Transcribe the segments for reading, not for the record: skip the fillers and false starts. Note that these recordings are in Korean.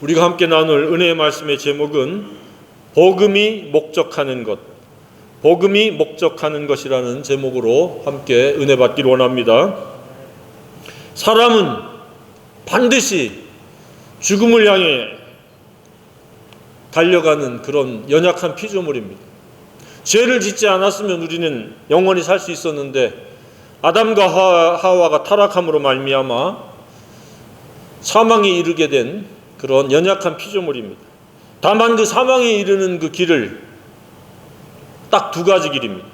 우리가 함께 나눌 은혜의 말씀의 제목은 복음이 목적하는 것, 복음이 목적하는 것이라는 제목으로 함께 은혜 받기를 원합니다. 사람은 반드시 죽음을 향해 달려가는 그런 연약한 피조물입니다. 죄를 짓지 않았으면 우리는 영원히 살 수 있었는데 아담과 하와가 타락함으로 말미암아 사망에 이르게 된 그런 연약한 피조물입니다. 다만 그 사망에 이르는 그 길을 딱 두 가지 길입니다.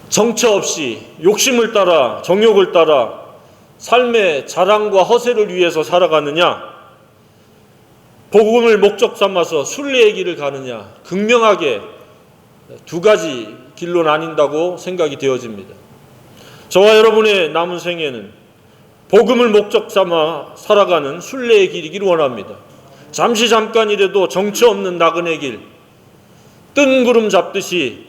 정처 없이 욕심을 따라 정욕을 따라 삶의 자랑과 허세를 위해서 살아가느냐, 복음을 목적 삼아서 순례의 길을 가느냐, 극명하게 두 가지 길로 나뉜다고 생각이 되어집니다. 저와 여러분의 남은 생애는 복음을 목적 삼아 살아가는 순례의 길이기를 원합니다. 잠깐이라도 정처 없는 나그네 길, 뜬구름 잡듯이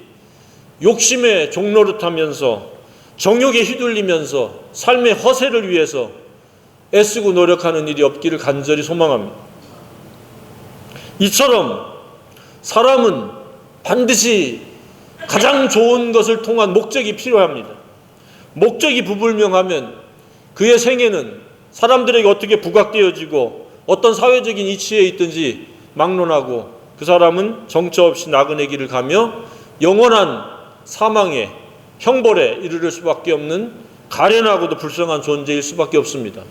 욕심의 종노릇하면서 정욕에 휘둘리면서 삶의 허세를 위해서 애쓰고 노력하는 일이 없기를 간절히 소망합니다. 이처럼 사람은 반드시 가장 좋은 것을 통한 목적이 필요합니다. 목적이 불분명하면 그의 생애는 사람들에게 어떻게 부각되어지고 어떤 사회적인 이치에 있든지 막론하고 그 사람은 정처 없이 나그네 길을 가며 영원한 사망에 형벌에 이르를 수밖에 없는 가련하고도 불쌍한 존재일 수밖에 없습니다.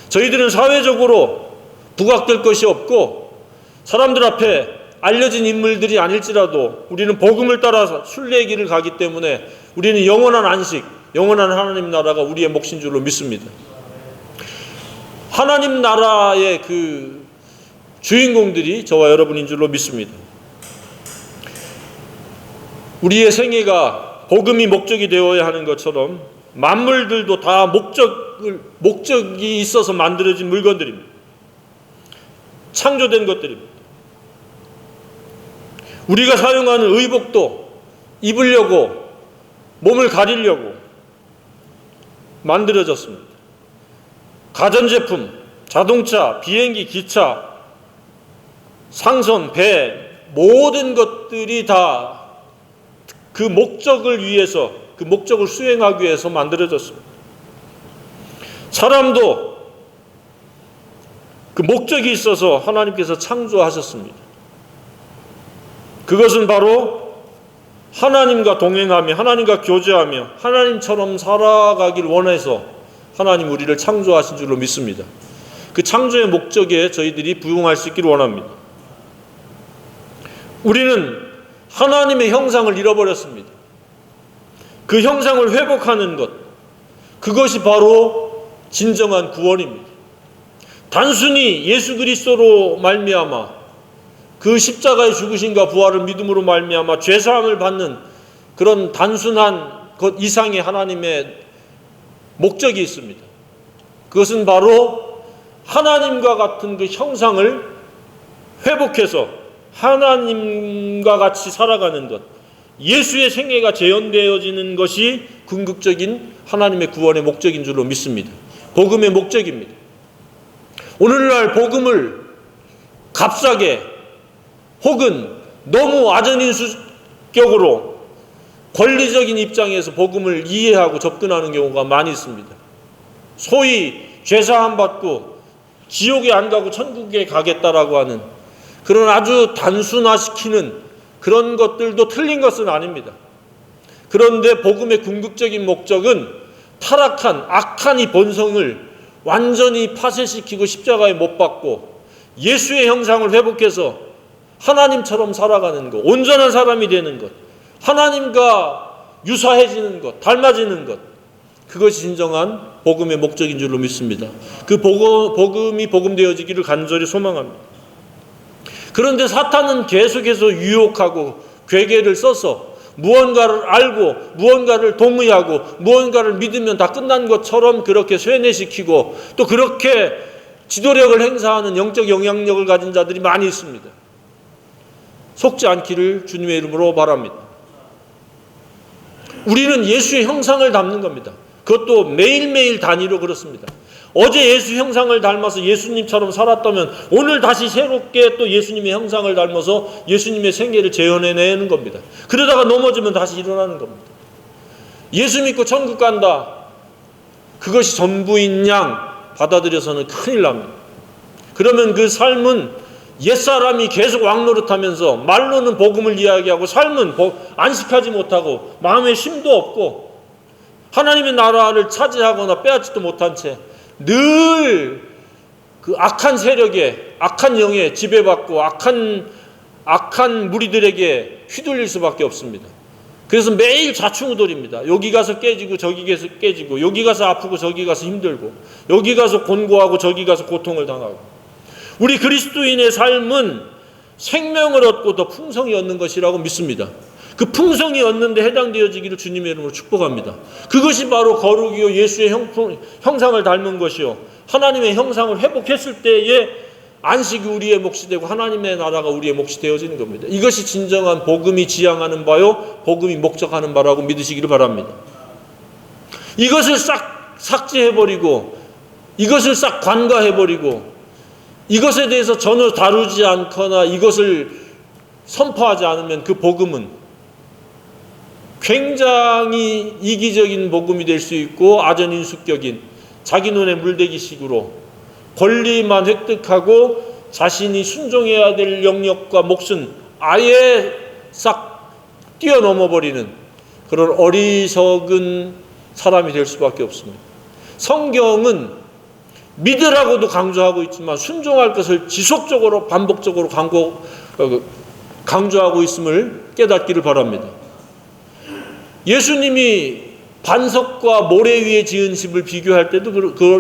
저희들은 사회적으로 부각될 것이 없고 사람들 앞에 알려진 인물들이 아닐지라도 우리는 복음을 따라서 순례의 길을 가기 때문에 우리는 영원한 안식, 영원한 하나님 나라가 우리의 몫인 줄로 믿습니다. 하나님 나라의 그 주인공들이 저와 여러분인 줄로 믿습니다. 우리의 생애가 복음이 목적이 되어야 하는 것처럼 만물들도 다 목적이 있어서 만들어진 물건들입니다. 창조된 것들입니다. 우리가 사용하는 의복도 입으려고, 몸을 가리려고 만들어졌습니다. 가전제품, 자동차, 비행기, 기차, 상선, 배, 모든 것들이 다 그 목적을 위해서, 그 목적을 수행하기 위해서 만들어졌습니다. 사람도 그 목적이 있어서 하나님께서 창조하셨습니다. 그것은 바로 하나님과 동행하며 하나님과 교제하며 하나님처럼 살아가길 원해서 하나님 우리를 창조하신 줄로 믿습니다. 그 창조의 목적에 저희들이 부응할 수 있기를 원합니다. 우리는 하나님의 형상을 잃어버렸습니다. 그 형상을 회복하는 것, 그것이 바로 진정한 구원입니다. 단순히 예수 그리스도로 말미암아 그 십자가의 죽으심과 부활을 믿음으로 말미암아 죄사함을 받는 그런 단순한 것 이상의 하나님의 목적이 있습니다. 그것은 바로 하나님과 같은 그 형상을 회복해서 하나님과 같이 살아가는 것, 예수의 생애가 재현되어지는 것이 궁극적인 하나님의 구원의 목적인 줄로 믿습니다. 복음의 목적입니다. 오늘날 복음을 값싸게 혹은 너무 아전인수격으로 권리적인 입장에서 복음을 이해하고 접근하는 경우가 많이 있습니다. 소위 죄사함 받고 지옥에 안 가고 천국에 가겠다라고 하는 그런 아주 단순화시키는 그런 것들도 틀린 것은 아닙니다. 그런데 복음의 궁극적인 목적은 타락한 악한 이 본성을 완전히 파쇄시키고 십자가에 못 박고 예수의 형상을 회복해서 하나님처럼 살아가는 것, 온전한 사람이 되는 것, 하나님과 유사해지는 것, 닮아지는 것, 그것이 진정한 복음의 목적인 줄로 믿습니다. 그 복음이 복음되어지기를 간절히 소망합니다. 그런데 사탄은 계속해서 유혹하고 괴계를 써서 무언가를 알고 무언가를 동의하고 무언가를 믿으면 다 끝난 것처럼 그렇게 쇠뇌시키고 또 그렇게 지도력을 행사하는 영적 영향력을 가진 자들이 많이 있습니다. 속지 않기를 주님의 이름으로 바랍니다. 우리는 예수의 형상을 담는 겁니다. 그것도 매일매일 단위로 그렇습니다. 어제 예수 형상을 닮아서 예수님처럼 살았다면 오늘 다시 새롭게 또 예수님의 형상을 닮아서 예수님의 생애를 재현해내는 겁니다. 그러다가 넘어지면 다시 일어나는 겁니다. 예수 믿고 천국 간다. 그것이 전부인 양 받아들여서는 큰일 납니다. 그러면 그 삶은 옛사람이 계속 왕노릇하면서 말로는 복음을 이야기하고 삶은 안식하지 못하고 마음에 쉼도 없고 하나님의 나라를 차지하거나 빼앗지도 못한 채 늘 그 악한 세력에, 악한 영에 지배받고 악한 무리들에게 휘둘릴 수밖에 없습니다. 그래서 매일 좌충우돌입니다. 여기 가서 깨지고 저기 가서 깨지고, 여기 가서 아프고 저기 가서 힘들고, 여기 가서 곤고하고 저기 가서 고통을 당하고. 우리 그리스도인의 삶은 생명을 얻고 더 풍성히 얻는 것이라고 믿습니다. 그 풍성히 얻는데 해당되어지기를 주님의 이름으로 축복합니다. 그것이 바로 거룩이요 예수의 형상을 닮은 것이요 하나님의 형상을 회복했을 때에 안식이 우리의 몫이 되고 하나님의 나라가 우리의 몫이 되어지는 겁니다. 이것이 진정한 복음이 지향하는 바요 복음이 목적하는 바라고 믿으시기를 바랍니다. 이것을 싹 삭제해버리고 이것을 싹 관과해버리고 이것에 대해서 전혀 다루지 않거나 이것을 선포하지 않으면 그 복음은 굉장히 이기적인 복음이 될 수 있고 아전인수격인 자기 눈에 물대기식으로 권리만 획득하고 자신이 순종해야 될 영역과 몫은 아예 싹 뛰어넘어버리는 그런 어리석은 사람이 될 수밖에 없습니다. 성경은 믿으라고도 강조하고 있지만 순종할 것을 지속적으로 반복적으로 강조하고 있음을 깨닫기를 바랍니다. 예수님이 반석과 모래 위에 지은 집을 비교할 때도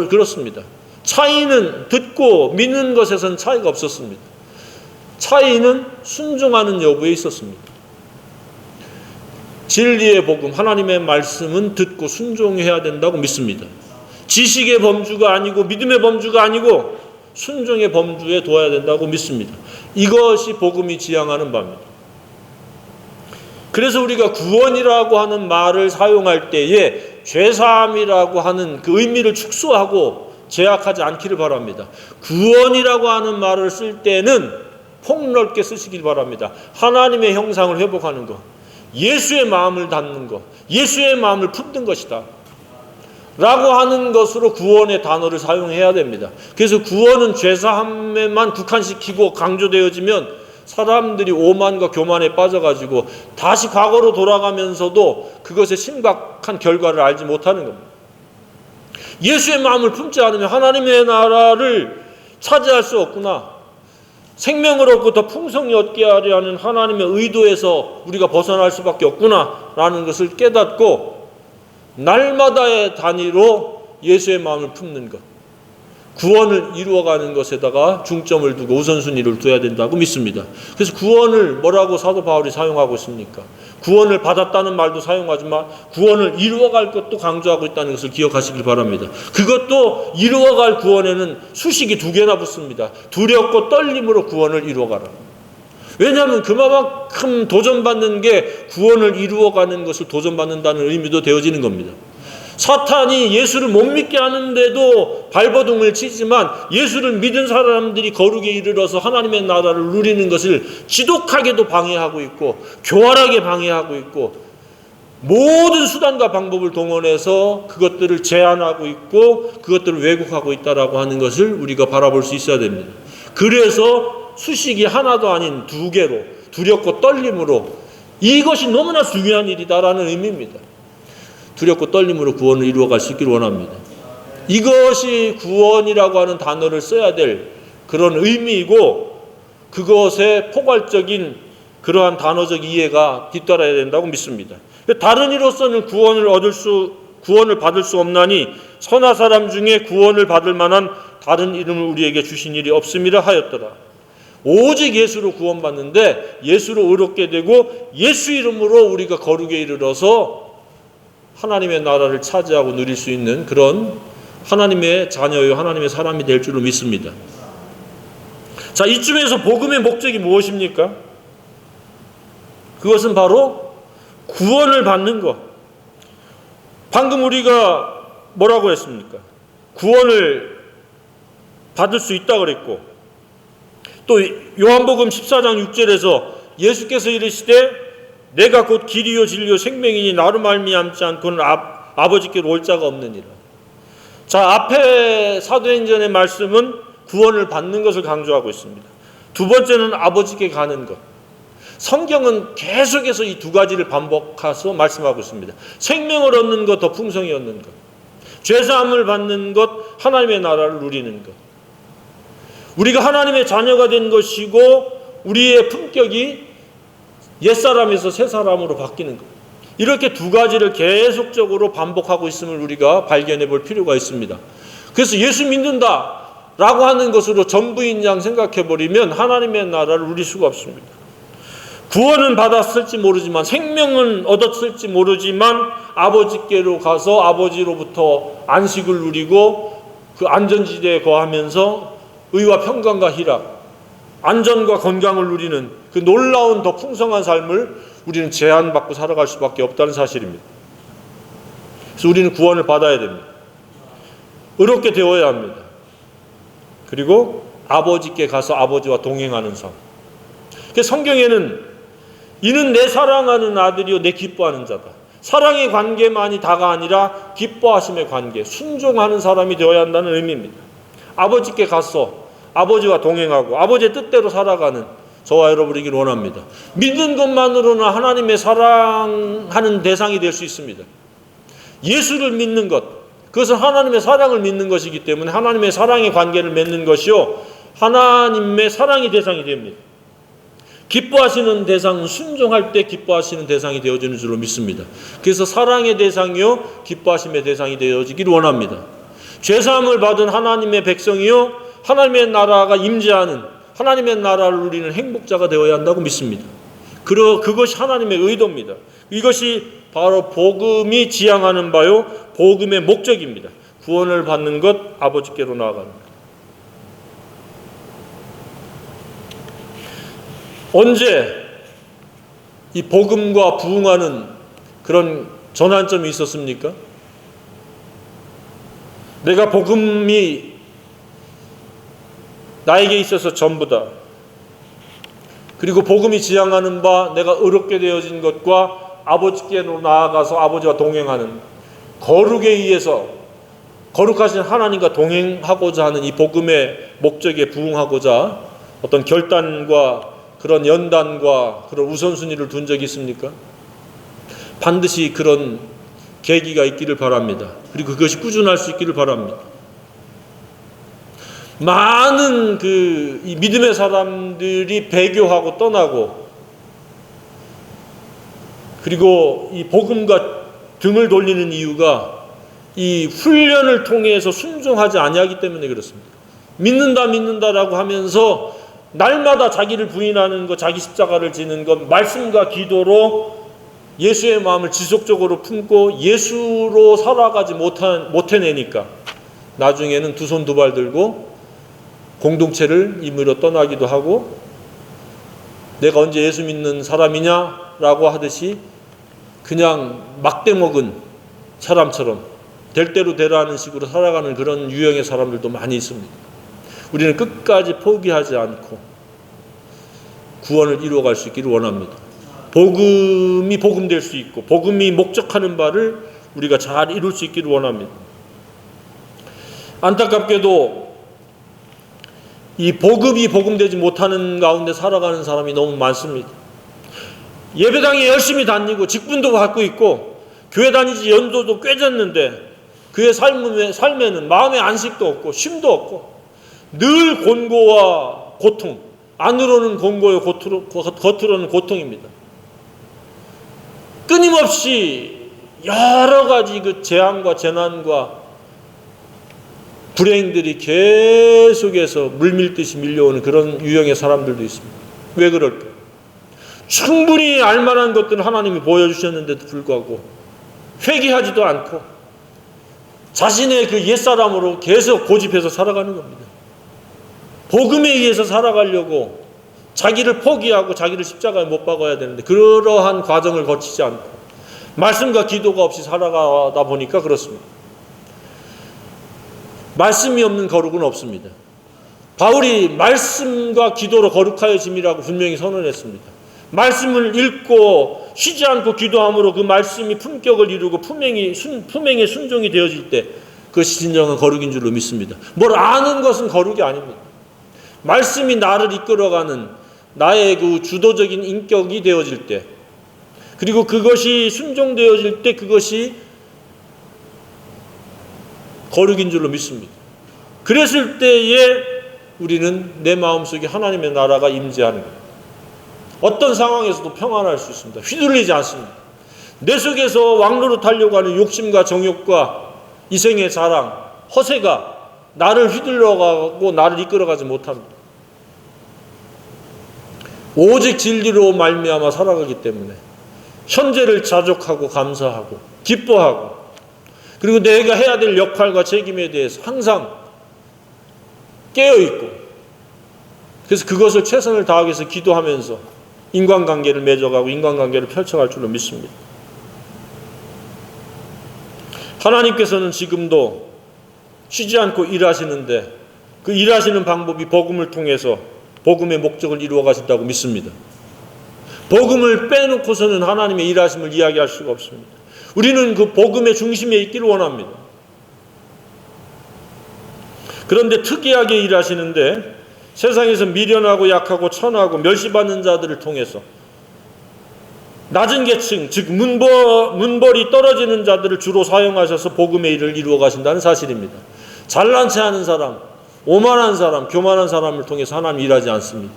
그렇습니다. 차이는 듣고 믿는 것에선 차이가 없었습니다. 차이는 순종하는 여부에 있었습니다. 진리의 복음, 하나님의 말씀은 듣고 순종해야 된다고 믿습니다. 지식의 범주가 아니고 믿음의 범주가 아니고 순종의 범주에 둬야 된다고 믿습니다. 이것이 복음이 지향하는 바입니다. 그래서 우리가 구원이라고 하는 말을 사용할 때에 죄사함이라고 하는 그 의미를 축소하고 제약하지 않기를 바랍니다. 구원이라고 하는 말을 쓸 때는 폭넓게 쓰시길 바랍니다. 하나님의 형상을 회복하는 것, 예수의 마음을 닫는 것, 예수의 마음을 품는 것이다 라고 하는 것으로 구원의 단어를 사용해야 됩니다. 그래서 구원은 죄사함에만 국한시키고 강조되어지면 사람들이 오만과 교만에 빠져가지고 다시 과거로 돌아가면서도 그것의 심각한 결과를 알지 못하는 겁니다. 예수의 마음을 품지 않으면 하나님의 나라를 차지할 수 없구나. 생명을 얻고 더 풍성히 얻게 하려 하는 하나님의 의도에서 우리가 벗어날 수밖에 없구나 라는 것을 깨닫고 날마다의 단위로 예수의 마음을 품는 것, 구원을 이루어가는 것에다가 중점을 두고 우선순위를 둬야 된다고 믿습니다. 그래서 구원을 뭐라고 사도 바울이 사용하고 있습니까? 구원을 받았다는 말도 사용하지만 구원을 이루어갈 것도 강조하고 있다는 것을 기억하시길 바랍니다. 그것도 이루어갈 구원에는 수식이 2개나 붙습니다. 두렵고 떨림으로 구원을 이루어가라. 왜냐하면 그만큼 도전받는 게 구원을 이루어가는 것을 도전받는다는 의미도 되어지는 겁니다. 사탄이 예수를 못 믿게 하는데도 발버둥을 치지만 예수를 믿은 사람들이 거룩에 이르러서 하나님의 나라를 누리는 것을 지독하게도 방해하고 있고 교활하게 방해하고 있고 모든 수단과 방법을 동원해서 그것들을 제한하고 있고 그것들을 왜곡하고 있다라고 하는 것을 우리가 바라볼 수 있어야 됩니다. 그래서 수식이 하나도 아닌 2개로 두렵고 떨림으로 이것이 너무나 중요한 일이다라는 의미입니다. 두렵고 떨림으로 구원을 이루어갈 수 있기를 원합니다. 이것이 구원이라고 하는 단어를 써야 될 그런 의미이고 그것의 포괄적인 그러한 단어적 이해가 뒤따라야 된다고 믿습니다. 다른 이로서는 구원을 받을 수 없나니 선한 사람 중에 구원을 받을 만한 다른 이름을 우리에게 주신 일이 없음이라 하였더라. 오직 예수로 구원받는데 예수로 의롭게 되고 예수 이름으로 우리가 거룩에 이르러서 하나님의 나라를 차지하고 누릴 수 있는 그런 하나님의 자녀요 하나님의 사람이 될 줄로 믿습니다. 자, 이쯤에서 복음의 목적이 무엇입니까? 그것은 바로 구원을 받는 것. 방금 우리가 뭐라고 했습니까? 구원을 받을 수 있다 그랬고, 또 요한복음 14장 6절에서 예수께서 이르시되 내가 곧 길이요 진리요 생명이니 나로 말미암지 않고는 아버지께로 올 자가 없느니라. 자, 앞에 사도행전의 말씀은 구원을 받는 것을 강조하고 있습니다. 두 번째는 아버지께 가는 것. 성경은 계속해서 이 두 가지를 반복해서 말씀하고 있습니다. 생명을 얻는 것, 더 풍성히 얻는 것. 죄사함을 받는 것, 하나님의 나라를 누리는 것. 우리가 하나님의 자녀가 된 것이고 우리의 품격이 옛사람에서 새사람으로 바뀌는 것. 이렇게 두 가지를 계속적으로 반복하고 있음을 우리가 발견해 볼 필요가 있습니다. 그래서 예수 믿는다 라고 하는 것으로 전부인 양 생각해 버리면 하나님의 나라를 누릴 수가 없습니다. 구원은 받았을지 모르지만, 생명은 얻었을지 모르지만 아버지께로 가서 아버지로부터 안식을 누리고 그 안전지대에 거하면서 의와 평강과 희락, 안전과 건강을 누리는 그 놀라운 더 풍성한 삶을 우리는 제한받고 살아갈 수밖에 없다는 사실입니다. 그래서 우리는 구원을 받아야 됩니다. 의롭게 되어야 합니다. 그리고 아버지께 가서 아버지와 동행하는 삶. 그래서 성경에는 이는 내 사랑하는 아들이요 내 기뻐하는 자다. 사랑의 관계만이 다가 아니라 기뻐하심의 관계, 순종하는 사람이 되어야 한다는 의미입니다. 아버지께 가서 아버지와 동행하고 아버지의 뜻대로 살아가는 저와 여러분이길 원합니다. 믿는 것만으로는 하나님의 사랑하는 대상이 될 수 있습니다. 예수를 믿는 것, 그것은 하나님의 사랑을 믿는 것이기 때문에 하나님의 사랑의 관계를 맺는 것이요 하나님의 사랑의 대상이 됩니다. 기뻐하시는 대상은 순종할 때 기뻐하시는 대상이 되어지는 줄로 믿습니다. 그래서 사랑의 대상이요 기뻐하심의 대상이 되어지길 원합니다. 죄사함을 받은 하나님의 백성이요 하나님의 나라가 임재하는 하나님의 나라를 누리는 행복자가 되어야 한다고 믿습니다. 그것이 하나님의 의도입니다. 이것이 바로 복음이 지향하는 바요 복음의 목적입니다. 구원을 받는 것, 아버지께로 나아가는 것. 언제 이 복음과 부응하는 그런 전환점이 있었습니까? 내가 복음이 나에게 있어서 전부다. 그리고 복음이 지향하는 바 내가 의롭게 되어진 것과 아버지께로 나아가서 아버지와 동행하는 거룩에 의해서 거룩하신 하나님과 동행하고자 하는 이 복음의 목적에 부응하고자 어떤 결단과 그런 연단과 그런 우선순위를 둔 적이 있습니까? 반드시 그런 계기가 있기를 바랍니다. 그리고 그것이 꾸준할 수 있기를 바랍니다. 많은 이 믿음의 사람들이 배교하고 떠나고 그리고 이 복음과 등을 돌리는 이유가 이 훈련을 통해서 순종하지 아니하기 때문에 그렇습니다. 믿는다라고 하면서 날마다 자기를 부인하는 것, 자기 십자가를 지는 것, 말씀과 기도로 예수의 마음을 지속적으로 품고 예수로 살아가지 못해내니까 나중에는 두 손 두 발 들고 공동체를 임의로 떠나기도 하고 내가 언제 예수 믿는 사람이냐라고 하듯이 그냥 막대먹은 사람처럼 될 대로 되라는 식으로 살아가는 그런 유형의 사람들도 많이 있습니다. 우리는 끝까지 포기하지 않고 구원을 이루어갈 수 있기를 원합니다. 복음이 복음될 수 있고 복음이 목적하는 바를 우리가 잘 이룰 수 있기를 원합니다. 안타깝게도 이 복음이 복음되지 못하는 가운데 살아가는 사람이 너무 많습니다. 예배당에 열심히 다니고 직분도 받고 있고 교회 다니지 연도도 꽤 됐는데 그의 삶에는 마음의 안식도 없고 쉼도 없고 늘 곤고와 고통, 안으로는 곤고요 겉으로는 고통입니다. 끊임없이 여러 가지 그 재앙과 재난과 불행들이 계속해서 물밀듯이 밀려오는 그런 유형의 사람들도 있습니다. 왜 그럴까? 충분히 알만한 것들은 하나님이 보여주셨는데도 불구하고 회개하지도 않고 자신의 그 옛사람으로 계속 고집해서 살아가는 겁니다. 복음에 의해서 살아가려고 자기를 포기하고 자기를 십자가에 못 박아야 되는데 그러한 과정을 거치지 않고 말씀과 기도가 없이 살아가다 보니까 그렇습니다. 말씀이 없는 거룩은 없습니다. 바울이 말씀과 기도로 거룩하여짐이라고 분명히 선언했습니다. 말씀을 읽고 쉬지 않고 기도함으로 그 말씀이 품격을 이루고 품행의 순종이 되어질 때 그것이 진정한 거룩인 줄로 믿습니다. 뭘 아는 것은 거룩이 아닙니다. 말씀이 나를 이끌어가는 나의 그 주도적인 인격이 되어질 때, 그리고 그것이 순종되어질 때 그것이 거룩인 줄로 믿습니다. 그랬을 때에 우리는 내 마음속에 하나님의 나라가 임재하는 거예요. 어떤 상황에서도 평안할 수 있습니다. 휘둘리지 않습니다. 내 속에서 왕로로 타려고 하는 욕심과 정욕과 이생의 자랑, 허세가 나를 휘둘러가고 나를 이끌어가지 못합니다. 오직 진리로 말미암아 살아가기 때문에 현재를 자족하고 감사하고 기뻐하고, 그리고 내가 해야 될 역할과 책임에 대해서 항상 깨어있고, 그래서 그것을 최선을 다하기 위해서 기도하면서 인간관계를 맺어가고 인간관계를 펼쳐갈 줄로 믿습니다. 하나님께서는 지금도 쉬지 않고 일하시는데 그 일하시는 방법이 복음을 통해서 복음의 목적을 이루어 가신다고 믿습니다. 복음을 빼놓고서는 하나님의 일하심을 이야기할 수가 없습니다. 우리는 그 복음의 중심에 있기를 원합니다. 그런데 특이하게 일하시는데 세상에서 미련하고 약하고 천하고 멸시받는 자들을 통해서 낮은 계층, 즉 문벌이 떨어지는 자들을 주로 사용하셔서 복음의 일을 이루어 가신다는 사실입니다. 잘난 체 하는 사람, 오만한 사람, 교만한 사람을 통해서 하나님 일하지 않습니다.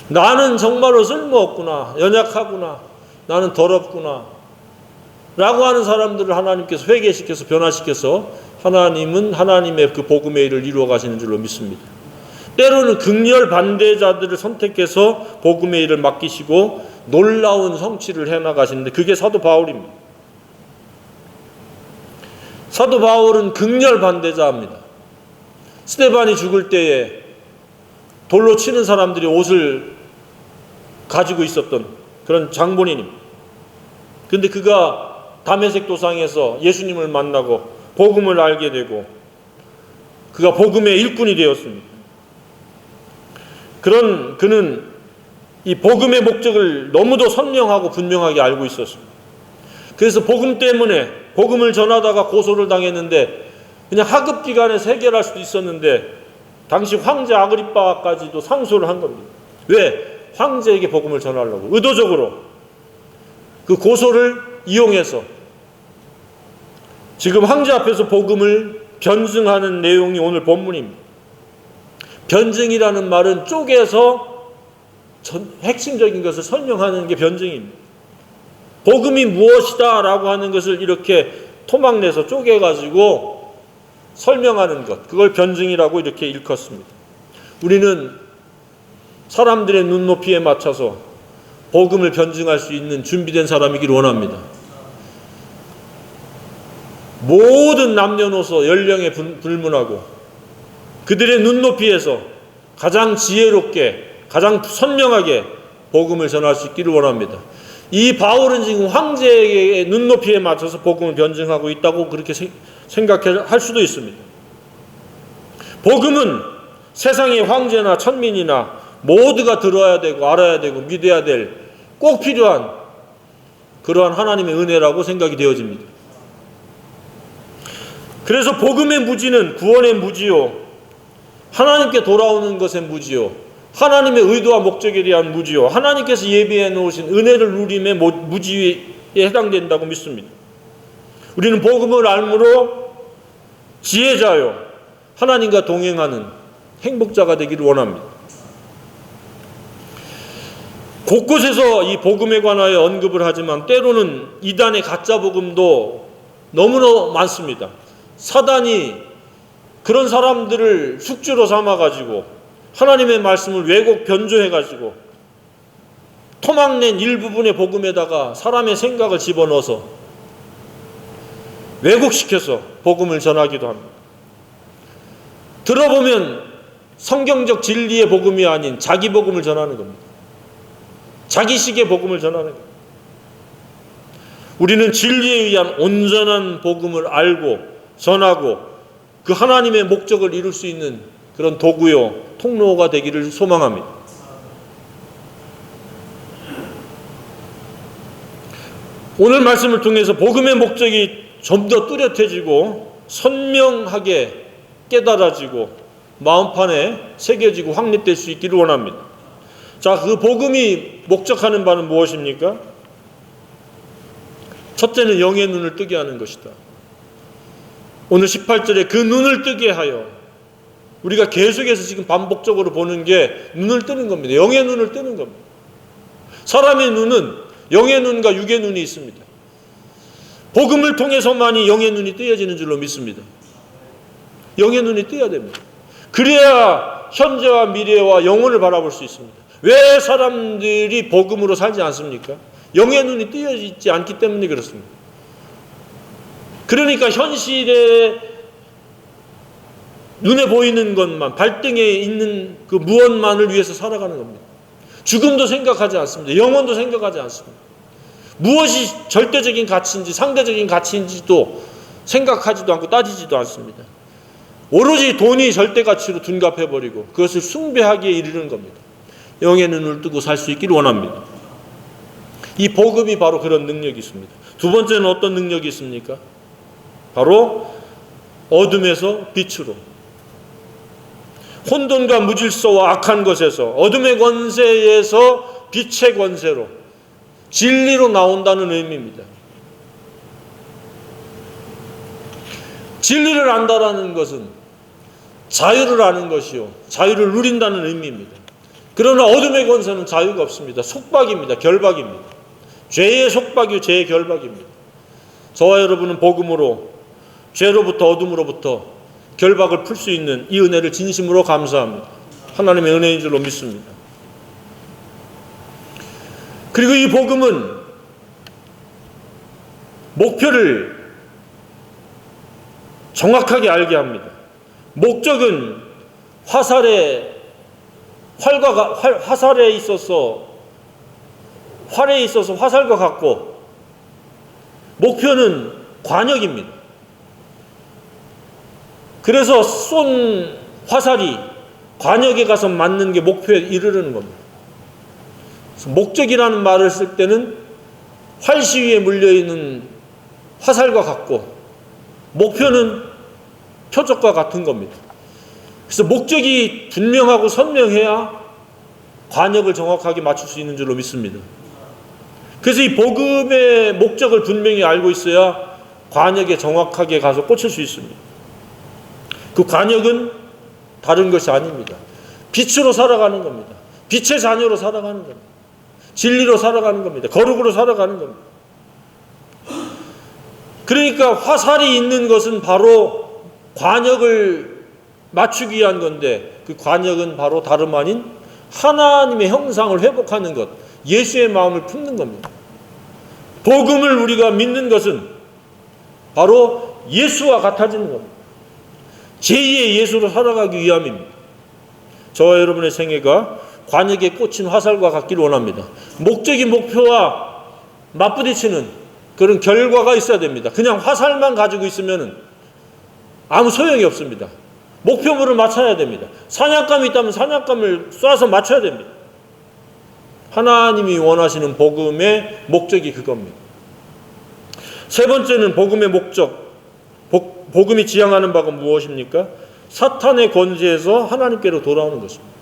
나는 정말로 쓸모없구나, 연약하구나, 나는 더럽구나 라고 하는 사람들을 하나님께서 회개시켜서 변화시켜서 하나님은 하나님의 그 복음의 일을 이루어 가시는 줄로 믿습니다. 때로는 극렬 반대자들을 선택해서 복음의 일을 맡기시고 놀라운 성취를 해나가시는데 그게 사도 바울입니다. 사도 바울은 극렬 반대자입니다. 스데반이 죽을 때에 돌로 치는 사람들이 옷을 가지고 있었던 그런 장본인입니다. 그런데 그가 다메섹 도상에서 예수님을 만나고 복음을 알게 되고 그가 복음의 일꾼이 되었습니다. 그는 이 복음의 목적을 너무도 선명하고 분명하게 알고 있었습니다. 그래서 복음 때문에 복음을 전하다가 고소를 당했는데 그냥 하급 기간에서 해결할 수도 있었는데 당시 황제 아그리빠까지도 상소를 한 겁니다. 왜? 황제에게 복음을 전하려고 의도적으로 그 고소를 이용해서 지금 황제 앞에서 복음을 변증하는 내용이 오늘 본문입니다. 변증이라는 말은 쪼개서 핵심적인 것을 설명하는 게 변증입니다. 복음이 무엇이다 라고 하는 것을 이렇게 토막내서 쪼개가지고 설명하는 것, 그걸 변증이라고 이렇게 일컫습니다. 우리는 사람들의 눈높이에 맞춰서 복음을 변증할 수 있는 준비된 사람이길 원합니다. 모든 남녀노소 연령에 불문하고 그들의 눈높이에서 가장 지혜롭게 가장 선명하게 복음을 전할 수 있기를 원합니다. 이 바울은 지금 황제의 눈높이에 맞춰서 복음을 변증하고 있다고 그렇게 생각할 수도 있습니다. 복음은 세상의 황제나 천민이나 모두가 들어야 되고 알아야 되고 믿어야 될 꼭 필요한 그러한 하나님의 은혜라고 생각이 되어집니다. 그래서 복음의 무지는 구원의 무지요, 하나님께 돌아오는 것의 무지요, 하나님의 의도와 목적에 대한 무지요, 하나님께서 예비해 놓으신 은혜를 누림의 무지에 해당된다고 믿습니다. 우리는 복음을 알므로 지혜자요, 하나님과 동행하는 행복자가 되기를 원합니다. 곳곳에서 이 복음에 관하여 언급을 하지만 때로는 이단의 가짜 복음도 너무나 많습니다. 사단이 그런 사람들을 숙주로 삼아가지고 하나님의 말씀을 왜곡 변조해가지고 토막낸 일부분의 복음에다가 사람의 생각을 집어넣어서 왜곡시켜서 복음을 전하기도 합니다. 들어보면 성경적 진리의 복음이 아닌 자기 복음을 전하는 겁니다. 자기식의 복음을 전하는 겁니다. 우리는 진리에 의한 온전한 복음을 알고 전하고 그 하나님의 목적을 이룰 수 있는 그런 도구요, 통로가 되기를 소망합니다. 오늘 말씀을 통해서 복음의 목적이 좀 더 뚜렷해지고 선명하게 깨달아지고 마음판에 새겨지고 확립될 수 있기를 원합니다. 자, 그 복음이 목적하는 바는 무엇입니까? 첫째는 영의 눈을 뜨게 하는 것이다. 오늘 18절에 그 눈을 뜨게 하여, 우리가 계속해서 지금 반복적으로 보는 게 눈을 뜨는 겁니다. 영의 눈을 뜨는 겁니다. 사람의 눈은 영의 눈과 육의 눈이 있습니다. 복음을 통해서만이 영의 눈이 뜨여지는 줄로 믿습니다. 영의 눈이 뜨여야 됩니다. 그래야 현재와 미래와 영혼을 바라볼 수 있습니다. 왜 사람들이 복음으로 살지 않습니까? 영의 눈이 뜨여지지 않기 때문에 그렇습니다. 그러니까 현실에 눈에 보이는 것만, 발등에 있는 그 무엇만을 위해서 살아가는 겁니다. 죽음도 생각하지 않습니다. 영혼도 생각하지 않습니다. 무엇이 절대적인 가치인지 상대적인 가치인지도 생각하지도 않고 따지지도 않습니다. 오로지 돈이 절대 가치로 둔갑해버리고 그것을 숭배하기에 이르는 겁니다. 영의 눈을 뜨고 살 수 있기를 원합니다. 이 복음이 바로 그런 능력이 있습니다. 두 번째는 어떤 능력이 있습니까? 바로 어둠에서 빛으로, 혼돈과 무질서와 악한 것에서, 어둠의 권세에서 빛의 권세로, 진리로 나온다는 의미입니다. 진리를 안다라는 것은 자유를 아는 것이요, 자유를 누린다는 의미입니다. 그러나 어둠의 권세는 자유가 없습니다. 속박입니다. 결박입니다. 죄의 속박이요, 죄의 결박입니다. 저와 여러분은 복음으로 죄로부터, 어둠으로부터 결박을 풀 수 있는 이 은혜를 진심으로 감사합니다. 하나님의 은혜인 줄로 믿습니다. 그리고 이 복음은 목표를 정확하게 알게 합니다. 목적은 활에 있어서 화살과 같고, 목표는 관역입니다. 그래서 쏜 화살이 관역에 가서 맞는 게 목표에 이르르는 겁니다. 목적이라는 말을 쓸 때는 활시위에 물려있는 화살과 같고, 목표는 표적과 같은 겁니다. 그래서 목적이 분명하고 선명해야 관역을 정확하게 맞출 수 있는 줄로 믿습니다. 그래서 이 복음의 목적을 분명히 알고 있어야 관역에 정확하게 가서 꽂힐 수 있습니다. 그 관역은 다른 것이 아닙니다. 빛으로 살아가는 겁니다. 빛의 자녀로 살아가는 겁니다. 진리로 살아가는 겁니다. 거룩으로 살아가는 겁니다. 그러니까 화살이 있는 것은 바로 관역을 맞추기 위한 건데, 그 관역은 바로 다름 아닌 하나님의 형상을 회복하는 것, 예수의 마음을 품는 겁니다. 복음을 우리가 믿는 것은 바로 예수와 같아지는 겁니다. 제2의 예수로 살아가기 위함입니다. 저와 여러분의 생애가 관역에 꽂힌 화살과 같기를 원합니다. 목적인 목표와 맞부딪히는 그런 결과가 있어야 됩니다. 그냥 화살만 가지고 있으면 아무 소용이 없습니다. 목표물을 맞춰야 됩니다. 사냥감이 있다면 사냥감을 쏴서 맞춰야 됩니다. 하나님이 원하시는 복음의 목적이 그겁니다. 세 번째는 복음의 목적, 복음이 지향하는 바가 무엇입니까? 사탄의 권세에서 하나님께로 돌아오는 것입니다.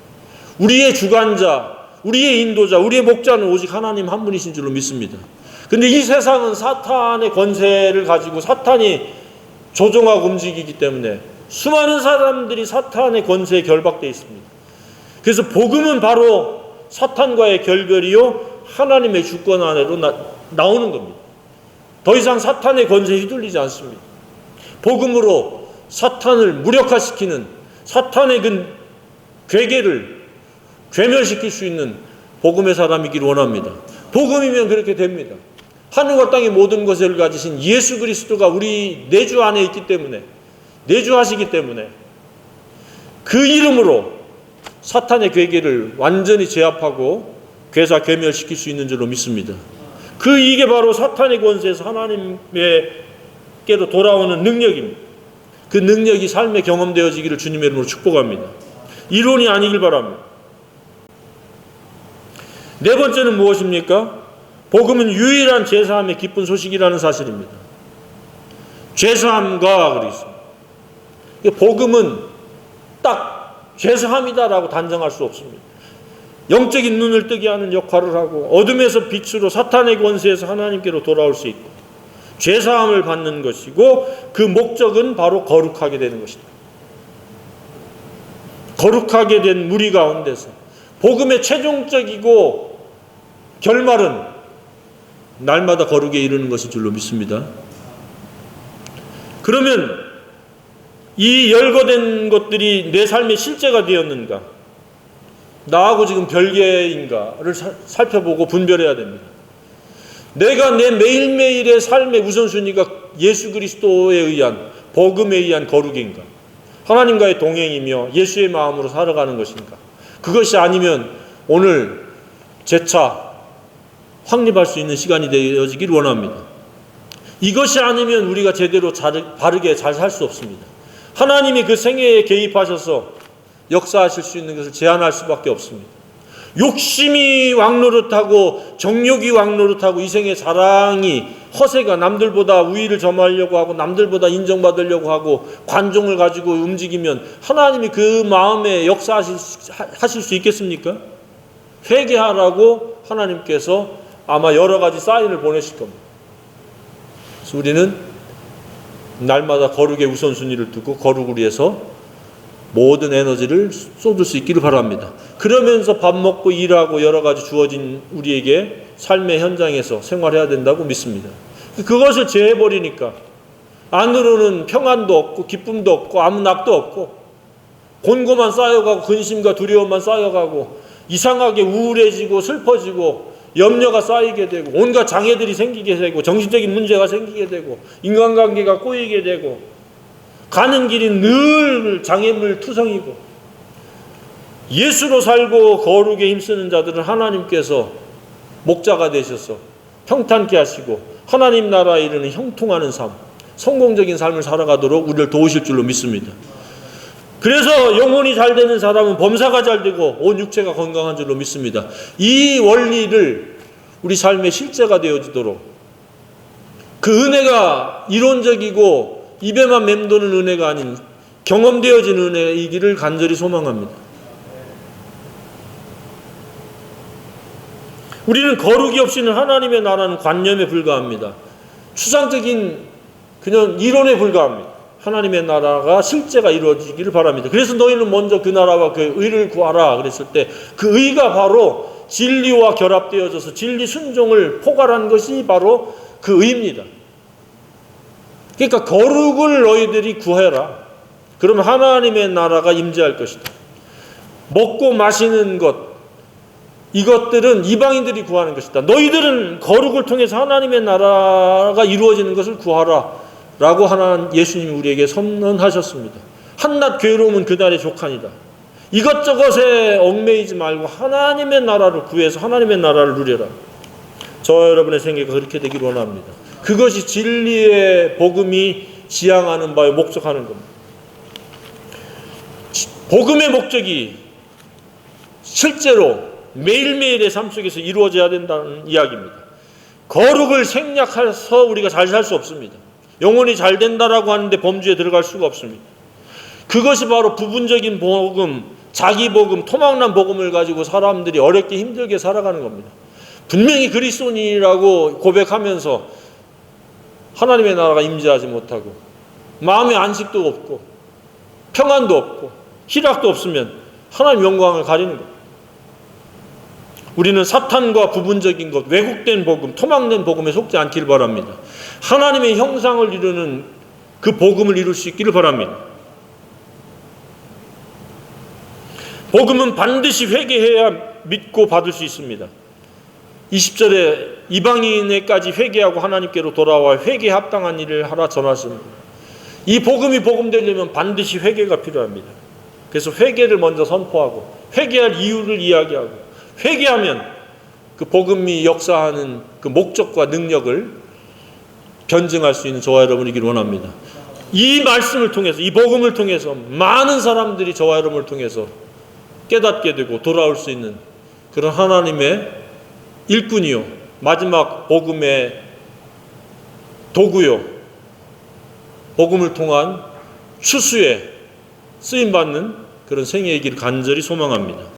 우리의 주관자, 우리의 인도자, 우리의 목자는 오직 하나님 한 분이신 줄로 믿습니다. 근데 이 세상은 사탄의 권세를 가지고 사탄이 조종하고 움직이기 때문에 수많은 사람들이 사탄의 권세에 결박되어 있습니다. 그래서 복음은 바로 사탄과의 결별이요, 하나님의 주권 안으로 나오는 겁니다. 더 이상 사탄의 권세에 휘둘리지 않습니다. 복음으로 사탄을 무력화시키는, 사탄의 그 괴계를 괴멸시킬 수 있는 복음의 사람이기를 원합니다. 복음이면 그렇게 됩니다. 하늘과 땅의 모든 것을 가지신 예수 그리스도가 우리 내주 안에 있기 때문에, 내주하시기 때문에 그 이름으로 사탄의 괴계를 완전히 제압하고 괴사 괴멸시킬 수 있는 줄로 믿습니다. 이게 바로 사탄의 권세에서 하나님께로 돌아오는 능력입니다. 그 능력이 삶에 경험되어지기를 주님의 이름으로 축복합니다. 이론이 아니길 바랍니다. 네 번째는 무엇입니까? 복음은 유일한 죄사함의 기쁜 소식이라는 사실입니다. 죄사함과 그러겠습니다. 복음은 딱 죄사함이다라고 단정할 수 없습니다. 영적인 눈을 뜨게 하는 역할을 하고 어둠에서 빛으로 사탄의 권세에서 하나님께로 돌아올 수 있고 죄사함을 받는 것이고 그 목적은 바로 거룩하게 되는 것이다. 거룩하게 된 무리 가운데서 복음의 최종적이고 결말은 날마다 거룩에 이르는 것일 줄로 믿습니다. 그러면 이 열거된 것들이 내 삶의 실제가 되었는가? 나하고 지금 별개인가를 살펴보고 분별해야 됩니다. 내가 내 매일매일의 삶의 우선순위가 예수 그리스도에 의한 복음에 의한 거룩인가? 하나님과의 동행이며 예수의 마음으로 살아가는 것인가? 그것이 아니면 오늘 재차 확립할 수 있는 시간이 되어지길 원합니다. 이것이 아니면 우리가 제대로 바르게 잘 살 수 없습니다. 하나님이 그 생애에 개입하셔서 역사하실 수 있는 것을 제한할 수밖에 없습니다. 욕심이 왕노릇하고 정욕이 왕노릇하고 이 생의 자랑이 허세가 남들보다 우위를 점하려고 하고 남들보다 인정받으려고 하고 관종을 가지고 움직이면 하나님이 그 마음에 역사하실 수 있겠습니까? 회개하라고 하나님께서 아마 여러 가지 사인을 보내실 겁니다. 그래서 우리는 날마다 거룩의 우선순위를 두고 거룩을 위해서 모든 에너지를 쏟을 수 있기를 바랍니다. 그러면서 밥 먹고 일하고 여러 가지 주어진 우리에게 삶의 현장에서 생활해야 된다고 믿습니다. 그것을 제해버리니까 안으로는 평안도 없고 기쁨도 없고 아무 낙도 없고 곤고만 쌓여가고 근심과 두려움만 쌓여가고 이상하게 우울해지고 슬퍼지고 염려가 쌓이게 되고 온갖 장애들이 생기게 되고 정신적인 문제가 생기게 되고 인간관계가 꼬이게 되고 가는 길이 늘 장애물 투성이고 예수로 살고 거룩에 힘쓰는 자들은 하나님께서 목자가 되셔서 평탄케 하시고 하나님 나라에 이르는 형통하는 삶, 성공적인 삶을 살아가도록 우리를 도우실 줄로 믿습니다. 그래서 영혼이 잘 되는 사람은 범사가 잘 되고 온 육체가 건강한 줄로 믿습니다. 이 원리를 우리 삶의 실제가 되어지도록 그 은혜가 이론적이고 입에만 맴도는 은혜가 아닌 경험되어진 은혜이기를 간절히 소망합니다. 우리는 거룩이 없이는 하나님의 나라는 관념에 불과합니다. 추상적인 그냥 이론에 불과합니다. 하나님의 나라가 실제가 이루어지기를 바랍니다. 그래서 너희는 먼저 그 나라와 그 의를 구하라 그랬을 때 그 의가 바로 진리와 결합되어져서 진리 순종을 포괄한 것이 바로 그 의입니다. 그러니까 거룩을 너희들이 구해라. 그러면 하나님의 나라가 임재할 것이다. 먹고 마시는 것, 이것들은 이방인들이 구하는 것이다. 너희들은 거룩을 통해서 하나님의 나라가 이루어지는 것을 구하라 라고 예수님이 우리에게 선언하셨습니다. 한낱 괴로움은 그날의 족한이다. 이것저것에 얽매이지 말고 하나님의 나라를 구해서 하나님의 나라를 누려라. 저 여러분의 생애가 그렇게 되기를 원합니다. 그것이 진리의 복음이 지향하는 바에 목적하는 겁니다. 복음의 목적이 실제로 매일매일의 삶 속에서 이루어져야 된다는 이야기입니다. 거룩을 생략해서 우리가 잘 살 수 없습니다. 영혼이 잘 된다라고 하는데 범주에 들어갈 수가 없습니다. 그것이 바로 부분적인 복음, 자기 복음, 토막난 복음을 가지고 사람들이 어렵게 힘들게 살아가는 겁니다. 분명히 그리스도인이라고 고백하면서 하나님의 나라가 임재하지 못하고 마음의 안식도 없고 평안도 없고 희락도 없으면 하나님 영광을 가리는 겁니다. 우리는 사탄과 부분적인 것, 왜곡된 복음, 토막낸 복음에 속지 않기를 바랍니다. 하나님의 형상을 이루는 그 복음을 이룰 수 있기를 바랍니다. 복음은 반드시 회개해야 믿고 받을 수 있습니다. 20절에 이방인에까지 회개하고 하나님께로 돌아와 회개에 합당한 일을 하라 전하십니다. 이 복음이 복음되려면 반드시 회개가 필요합니다. 그래서 회개를 먼저 선포하고 회개할 이유를 이야기하고 회개하면 그 복음이 역사하는 그 목적과 능력을 변증할 수 있는 저와 여러분이길 원합니다. 이 말씀을 통해서, 이 복음을 통해서 많은 사람들이 저와 여러분을 통해서 깨닫게 되고 돌아올 수 있는 그런 하나님의 일꾼이요, 마지막 복음의 도구요, 복음을 통한 추수에 쓰임받는 그런 생애이기를 간절히 소망합니다.